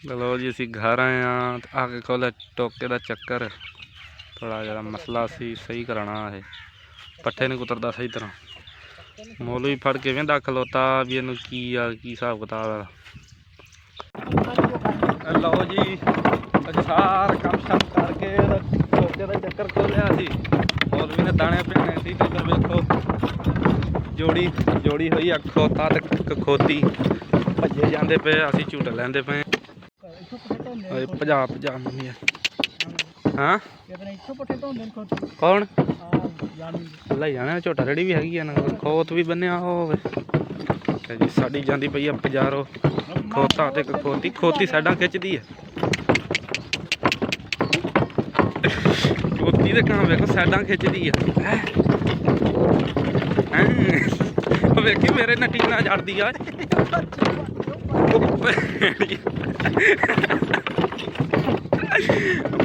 लो जी असी घर आए हाँ आके खोले टोके का चक्कर थोड़ा जरा मसला सी सही कराना है। पट्ठे नहीं कुतरता सही तरह मोलू भी फड़ के वेंदा खलोता भी इनू की हिसाब किताब है। लो जी सारा काम शाम करके टोके का चक्कर खोलिया सी मौलवी ने दाने भैने सी। इधर वेखो जोड़ी जोड़ी हुई आ खोता ते खोती भजे जाते पे असी झूट लेंदे पे भजा भजा मम्मी हाँ कौन ले जाने झोटा रेड़ी भी हैगी ना खोत भी बनिया हो जी साड़ी जाती पई है बाजारों खोता ते खोती खोती साइडा खिंचदी है खोती ते कहाँ वेखो साइडा खिंचदी है वेखी मेरे नट्टी ना चढ़दी है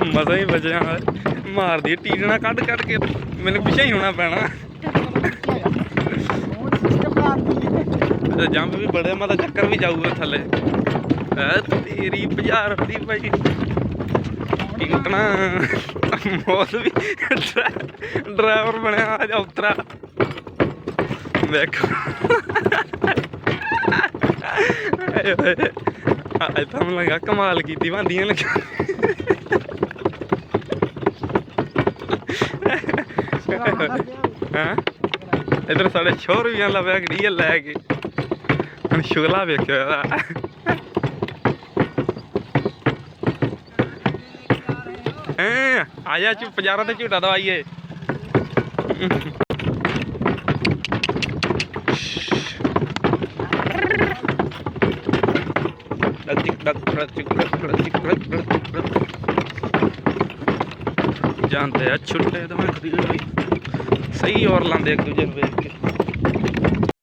मजा ही बचया मार दी टीना कट कट के मैंने पिछे ही होना पैना। जंप भी बड़े मैं चक्कर भी जाऊगा थले तेरी 50 रुपये भाई टिकटना मौत भी ड्राइवर बनया आज उतरा देखो आज तो हम लगा कमाल की भांदियां लगा इधर साढ़े शोर भी लवे गड़ी लैके शुगला वेख्यो आया चुप बाजारा ते झूटा दवाइए जानते हैं छुट्टे तो मैं सही और लाते एक दूजे वेख के